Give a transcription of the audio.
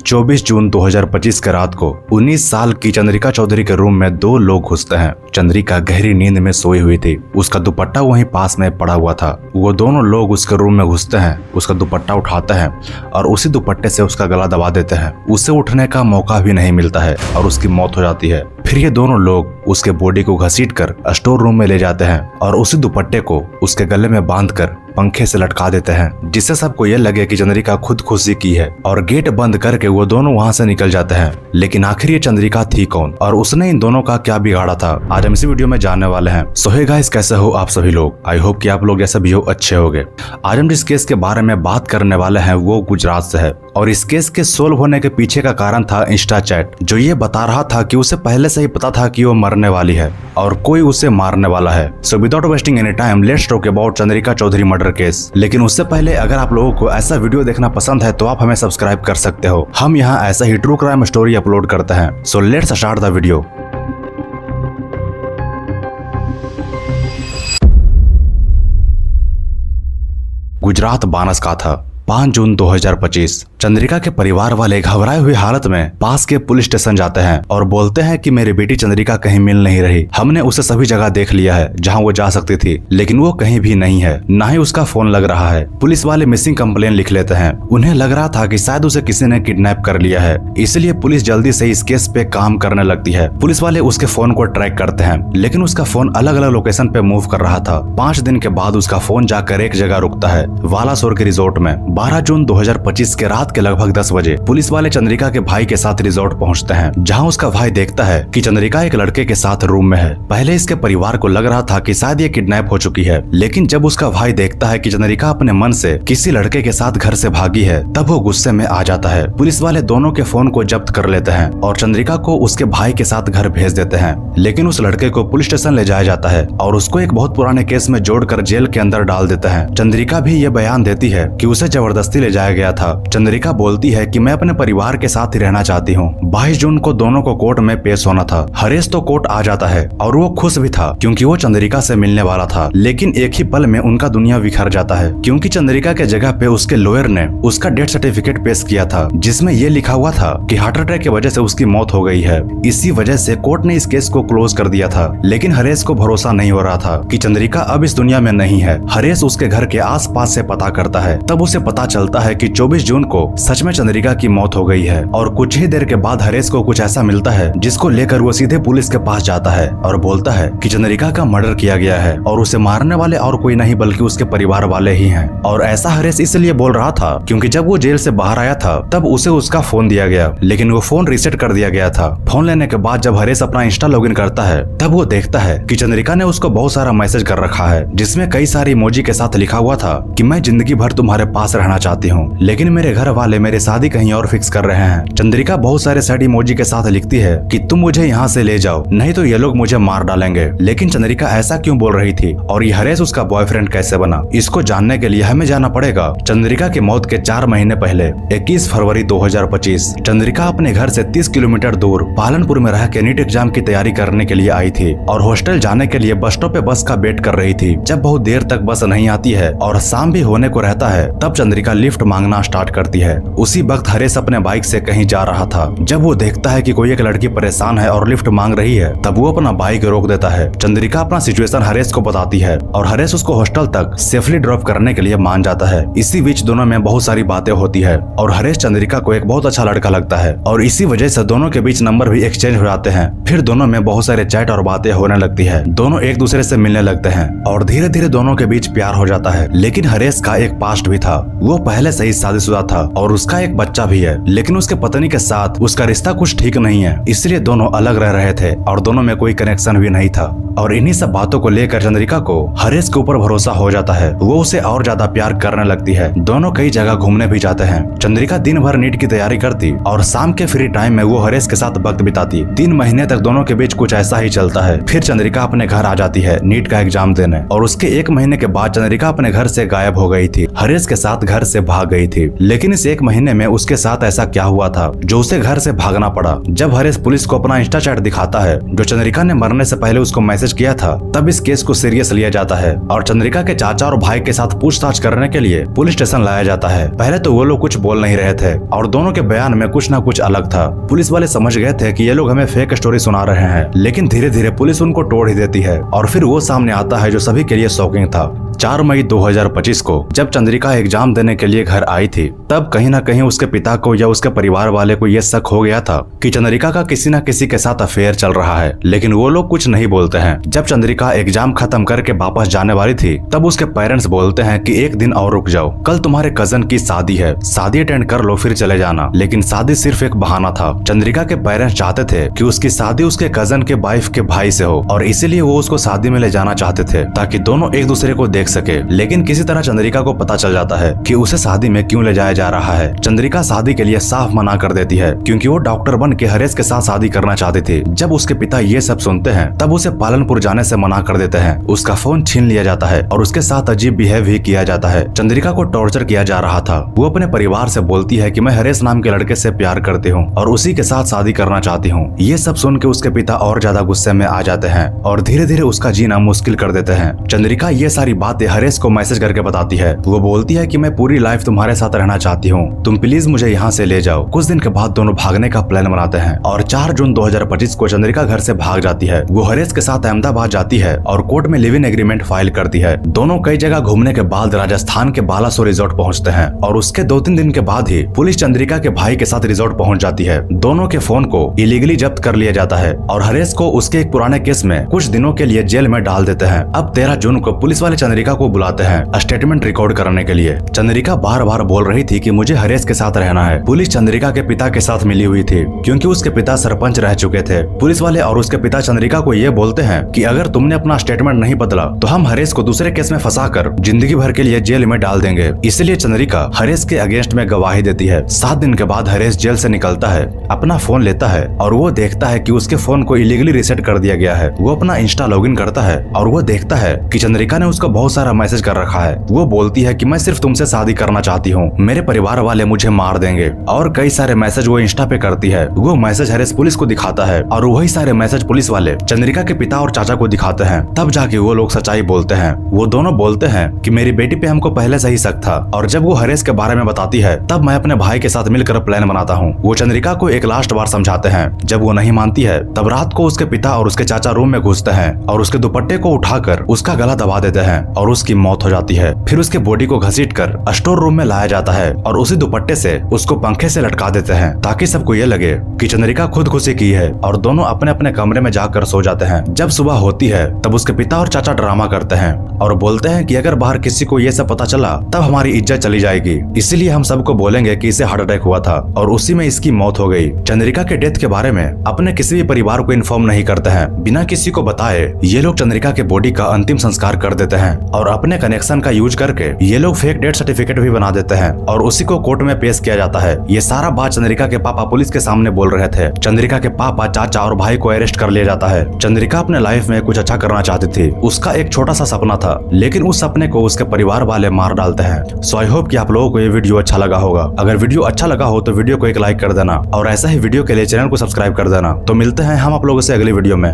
24 जून 2025 की रात को 19 साल की चंद्रिका चौधरी के रूम में दो लोग घुसते हैं। चंद्रिका गहरी नींद में सोई हुई थी। उसका दुपट्टा वहीं पास में पड़ा हुआ था। वो दोनों लोग उसके रूम में घुसते हैं, उसका दुपट्टा उठाते हैं और उसी दुपट्टे से उसका गला दबा देते हैं। उसे उठने का मौका भी नहीं मिलता है और उसकी मौत हो जाती है। फिर ये दोनों लोग उसके बॉडी को घसीटकर स्टोर रूम में ले जाते हैं और उसी दुपट्टे को उसके गले में बांधकर पंखे से लटका देते हैं, जिससे सबको ये लगे कि चंद्रिका खुदकुशी की है। और गेट बंद करके वो दोनों वहां से निकल जाते हैं। लेकिन आखिर ये चंद्रिका थी कौन और उसने इन दोनों का क्या बिगाड़ा था, आज हम इसी वीडियो में जानने वाले हैं। सो हे गाइस, कैसे हो आप सभी लोग? आई होप कि आप लोग जैसे भी हो अच्छे होंगे। आज हम जिस केस के बारे में बात करने वाले हैं वो गुजरात से है और इस केस के सोल्व होने के पीछे का कारण था इंस्टा चैट, जो ये बता रहा था कि उसे पहले से ही पता था कि वो मरने वाली है और कोई उसे मारने वाला है। So without wasting any time, let's talk about Chandrika Chaudhary murder case. लेकिन उससे पहले अगर आप लोगों को ऐसा वीडियो देखना पसंद है तो आप हमें सब्सक्राइब कर सकते हो। हम यहाँ ऐसा ही ट्रू क्राइम स्टोरी अपलोड करते हैं। So let's start the video. Gujarat Banaskantha, 5 जून 2025। चंद्रिका के परिवार वाले घबराए हुए हालत में पास के पुलिस स्टेशन जाते हैं और बोलते हैं कि मेरी बेटी चंद्रिका कहीं मिल नहीं रही। हमने उसे सभी जगह देख लिया है जहां वो जा सकती थी, लेकिन वो कहीं भी नहीं है, ना ही उसका फोन लग रहा है। पुलिस वाले मिसिंग कंप्लेन लिख लेते हैं। उन्हें लग रहा था कि शायद उसे किसी ने किडनैप कर लिया है, इसलिए पुलिस जल्दी से इस केस पे काम करने लगती है। पुलिस वाले उसके फोन को ट्रैक करते हैं, लेकिन उसका फोन अलग अलग लोकेशन पे मूव कर रहा था। 5 दिन के बाद उसका फोन जाकर एक जगह रुकता है, वालासोर के रिजोर्ट में। 12 जून 2025 के रात के लगभग 10 बजे पुलिस वाले चंद्रिका के भाई के साथ रिजॉर्ट पहुंचते हैं, जहां उसका भाई देखता है कि चंद्रिका एक लड़के के साथ रूम में है। पहले इसके परिवार को लग रहा था कि शायद ये किडनैप हो चुकी है, लेकिन जब उसका भाई देखता है कि चंद्रिका अपने मन से किसी लड़के के साथ घर से भागी है, तब वो गुस्से में आ जाता है। पुलिस वाले दोनों के फोन को जब्त कर लेते हैं और चंद्रिका को उसके भाई के साथ घर भेज देते हैं। लेकिन उस लड़के को पुलिस स्टेशन ले जाया जाता है और उसको एक बहुत पुराने केस में जोड़कर जेल के अंदर डाल देते हैं। चंद्रिका भी ये बयान देती है कि उसे जबरदस्ती ले जाया गया था। चंद्रिका बोलती है कि मैं अपने परिवार के साथ ही रहना चाहती हूँ। 22 जून को दोनों को कोर्ट में पेश होना था। हरेश तो कोर्ट आ जाता है और वो खुश भी था क्योंकि वो चंद्रिका से मिलने वाला था। लेकिन एक ही पल में उनका दुनिया बिखर जाता है, क्योंकि चंद्रिका के जगह पे उसके लॉयर ने उसका डेथ सर्टिफिकेट पेश किया था, जिसमें ये लिखा हुआ था कि हार्ट अटैक की वजह से उसकी मौत हो गई है। इसी वजह से कोर्ट ने इस केस को क्लोज कर दिया था। लेकिन हरेश को भरोसा नहीं हो रहा था कि चंद्रिका अब इस दुनिया में नहीं है। हरेश उसके घर के आस पास से पता करता है, तब उसे पता चलता है कि 24 जून को सच में चंद्रिका की मौत हो गई है। और कुछ ही देर के बाद हरेश को कुछ ऐसा मिलता है जिसको लेकर वो सीधे पुलिस के पास जाता है और बोलता है कि चंद्रिका का मर्डर किया गया है और उसे मारने वाले और कोई नहीं बल्कि उसके परिवार वाले ही हैं। और ऐसा हरेश इसलिए बोल रहा था क्योंकि जब वो जेल से बाहर आया था तब उसे उसका फोन दिया गया, लेकिन वो फोन रीसेट कर दिया गया था। फोन लेने के बाद जब हरेश अपना इंस्टा लॉगिन करता है, तब वो देखता है कि चंद्रिका ने उसको बहुत सारा मैसेज कर रखा है, जिसमें कई सारी इमोजी के साथ लिखा हुआ था कि मैं जिंदगी भर तुम्हारे पास रहना चाहती हूँ, लेकिन मेरे घर वाले मेरी शादी कहीं और फिक्स कर रहे हैं। चंद्रिका बहुत सारे सैड इमोजी के साथ लिखती है कि तुम मुझे यहाँ से ले जाओ, नहीं तो ये लोग मुझे मार डालेंगे। लेकिन चंद्रिका ऐसा क्यों बोल रही थी और ये हरेश उसका बॉयफ्रेंड कैसे बना, इसको जानने के लिए हमें जाना पड़ेगा चंद्रिका की मौत के 4 महीने पहले। 21 फरवरी 2025 चंद्रिका अपने घर से 30 किलोमीटर दूर पालनपुर में रह के नीट एग्जाम की तैयारी करने के लिए आई थी और हॉस्टल जाने के लिए बस स्टॉप पे बस का वेट कर रही थी। जब बहुत देर तक बस नहीं आती है और शाम भी होने को रहता है, तब चंद्रिका लिफ्ट मांगना स्टार्ट करती है। उसी वक्त हरेश अपने बाइक से कहीं जा रहा था। जब वो देखता है कि कोई एक लड़की परेशान है और लिफ्ट मांग रही है, तब वो अपना बाइक रोक देता है। चंद्रिका अपना सिचुएशन हरेश को बताती है और हरेश उसको हॉस्टल तक सेफली ड्रॉप करने के लिए मान जाता है। इसी बीच दोनों में बहुत सारी बातें होती है और हरेश चंद्रिका को एक बहुत अच्छा लड़का लगता है और इसी वजह से दोनों के बीच नंबर भी एक्सचेंज हो जाते हैं। फिर दोनों में बहुत सारे चैट और बातें होने लगती है। दोनों एक दूसरे से मिलने लगते हैं और धीरे धीरे दोनों के बीच प्यार हो जाता है। लेकिन हरेश का एक पास्ट भी था, वो पहले से ही शादीशुदा था और उसका एक बच्चा भी है, लेकिन उसके पत्नी के साथ उसका रिश्ता कुछ ठीक नहीं है, इसलिए दोनों अलग रह रहे थे और दोनों में कोई कनेक्शन भी नहीं था। और इन्हीं सब बातों को लेकर चंद्रिका को हरेश के ऊपर भरोसा हो जाता है। वो उसे और ज्यादा प्यार करने लगती है। दोनों कई जगह घूमने भी जाते हैं। चंद्रिका दिन भर नीट की तैयारी करती और शाम के फ्री टाइम में वो हरेश के साथ वक्त बिताती। 3 महीने तक दोनों के बीच कुछ ऐसा ही चलता है। फिर चंद्रिका अपने घर आ जाती है नीट का एग्जाम देने और उसके 1 महीने के बाद चंद्रिका अपने घर से गायब हो गई थी। हरेश के साथ घर से भाग गई थी। लेकिन इस इस एक महीने में उसके साथ ऐसा क्या हुआ था जो उसे घर से भागना पड़ा। जब हरेश पुलिस को अपना इंस्टा चैट दिखाता है जो चंद्रिका ने मरने से पहले उसको मैसेज किया था, तब इस केस को सीरियस लिया जाता है और चंद्रिका के चाचा और भाई के साथ पूछताछ करने के लिए पुलिस स्टेशन लाया जाता है। पहले तो वो लोग कुछ बोल नहीं रहे थे और दोनों के बयान में कुछ न कुछ अलग था। पुलिस वाले समझ गए थे कि ये लोग हमें फेक स्टोरी सुना रहे हैं, लेकिन धीरे धीरे पुलिस उनको तोड़ ही देती है और फिर वो सामने आता है जो सभी के लिए शॉकिंग था। 4 मई 2025 को जब चंद्रिका एग्जाम देने के लिए घर आई थी, तब कहीं ना कहीं उसके पिता को या उसके परिवार वाले को यह शक हो गया था कि चंद्रिका का किसी न किसी के साथ अफेयर चल रहा है, लेकिन वो लोग कुछ नहीं बोलते हैं। जब चंद्रिका एग्जाम खत्म करके वापस जाने वाली थी, तब उसके पेरेंट्स बोलते हैं कि एक दिन और रुक जाओ, कल तुम्हारे कजन की शादी है, शादी अटेंड कर लो फिर चले जाना। लेकिन शादी सिर्फ एक बहाना था। चंद्रिका के पेरेंट्स चाहते थे कि उसकी शादी उसके कजन के वाइफ के भाई से हो और इसीलिए वो उसको शादी में ले जाना चाहते थे ताकि दोनों एक दूसरे को देख सके। लेकिन किसी तरह चंद्रिका को पता चल जाता है कि उसे शादी में क्यों ले जाया जा रहा है। चंद्रिका शादी के लिए साफ मना कर देती है क्योंकि वो डॉक्टर बन के हरेश के साथ शादी करना चाहती थी। जब उसके पिता ये सब सुनते हैं, तब उसे पालनपुर जाने से मना कर देते हैं। उसका फोन छीन लिया जाता है और उसके साथ अजीब बिहेव भी किया जाता है। चंद्रिका को टॉर्चर किया जा रहा था। वो अपने परिवार से बोलती है कि मैं हरेश नाम के लड़के से प्यार करती हूँ और उसी के साथ शादी करना चाहती हूँ। ये सब सुन के उसके पिता और ज्यादा गुस्से में आ जाते हैं और धीरे धीरे उसका जीना मुश्किल कर देते हैं। चंद्रिका ये सारी बातें हरेश को मैसेज करके बताती है। वो बोलती है कि मैं पूरी लाइफ तुम्हारे साथ रहना चाहती हूँ, तुम प्लीज मुझे यहाँ से ले जाओ। कुछ दिन के बाद दोनों भागने का प्लान बनाते हैं और 4 जून 2025 को चंद्रिका घर से भाग जाती है। वो हरेश के साथ अहमदाबाद जाती है और कोर्ट में लिव इन एग्रीमेंट फाइल करती है। दोनों कई जगह घूमने के बाद राजस्थान के बालासोर रिजॉर्ट पहुँचते हैं और उसके 2-3 दिन के बाद ही पुलिस चंद्रिका के भाई के साथ रिजॉर्ट पहुँच जाती है। दोनों के फोन को इलीगली जब्त कर लिया जाता है और हरेश को उसके एक पुराने केस में कुछ दिनों के लिए जेल में डाल देते हैं। अब 13 जून को पुलिस वाले चंद्रिका को बुलाते हैं स्टेटमेंट रिकॉर्ड करने के लिए। चंद्रिका बार बार बोल रही थी कि मुझे हरेश के साथ रहना है। पुलिस चंद्रिका के पिता के साथ मिली हुई थी क्योंकि उसके पिता सरपंच रह चुके थे। पुलिस वाले और उसके पिता चंद्रिका को ये बोलते हैं कि अगर तुमने अपना स्टेटमेंट नहीं बदला तो हम हरेश को दूसरे केस में फंसाकर जिंदगी भर के लिए जेल में डाल देंगे। इसलिए चंद्रिका हरेश के अगेंस्ट में गवाही देती है। 7 दिन के बाद हरेश जेल से निकलता है, अपना फोन लेता है और वो देखता है कि उसके फोन को इलीगली रीसेट कर दिया गया है। वो अपना इंस्टा लॉगिन करता है और वो देखता है कि चंद्रिका ने उसको बहुत सारा मैसेज कर रखा है। वो बोलती है कि मैं सिर्फ तुमसे शादी करना चाहती हूँ, मेरे परिवार वाले मुझे मार देंगे, और कई सारे मैसेज वो इंस्टा पे करती है। वो मैसेज हरेश पुलिस को दिखाता है और वही सारे मैसेज पुलिस वाले चंद्रिका के पिता और चाचा को दिखाते हैं। तब जाके वो लोग सच्चाई बोलते हैं। वो दोनों बोलते हैं कि मेरी बेटी पे हमको पहले से ही शक था और जब वो हरेश के बारे में बताती है तब मैं अपने भाई के साथ मिलकर प्लान बनाता हूँ। वो चंद्रिका को एक लास्ट बार समझाते हैं। जब वो नहीं मानती है तब रात को उसके पिता और उसके चाचा रूम में घुसते हैं और उसके दुपट्टे को उठाकर उसका गला दबा देते हैं और उसकी मौत हो जाती है। फिर उसके बॉडी को घसीटकर स्टोर रूम में लाया जाता है और उसी दुपट्टे से उसको पंखे से लटका देते हैं ताकि सबको ये लगे कि चंद्रिका खुदकुशी की है और दोनों अपने अपने कमरे में जाकर सो जाते हैं। जब सुबह होती है तब उसके पिता और चाचा ड्रामा करते हैं और बोलते हैं कि अगर बाहर किसी को ये सब पता चला तब हमारी इज्जत चली जाएगी, इसीलिए हम सबको बोलेंगे कि इसे हार्ट अटैक हुआ था और उसी में इसकी मौत हो गई। चंद्रिका के डेथ के बारे में अपने किसी भी परिवार को इन्फॉर्म नहीं करते हैं। बिना किसी को बताए ये लोग चंद्रिका के बॉडी का अंतिम संस्कार कर देते हैं और अपने कनेक्शन का यूज करके ये लोग फेक डेथ सर्टिफिकेट भी बना देते हैं और उसी को कोर्ट में पेश किया जाता है। ये सारा बात चंद्रिका के पापा पुलिस के सामने बोल रहे थे। चंद्रिका के पापा, चाचा और भाई को अरेस्ट कर लिया जाता है। चंद्रिका अपने लाइफ में कुछ अच्छा करना चाहती थी। उसका एक छोटा सा सपना था, लेकिन उस सपने को उसके परिवार वाले मार डालते हैं। सो आई होप कि आप लोगों को ये वीडियो अच्छा लगा होगा। अगर वीडियो अच्छा लगा हो तो वीडियो को एक लाइक कर देना और ऐसा ही वीडियो के लिए चैनल को सब्सक्राइब कर देना। तो मिलते हैं हम आप लोगों से अगली वीडियो में।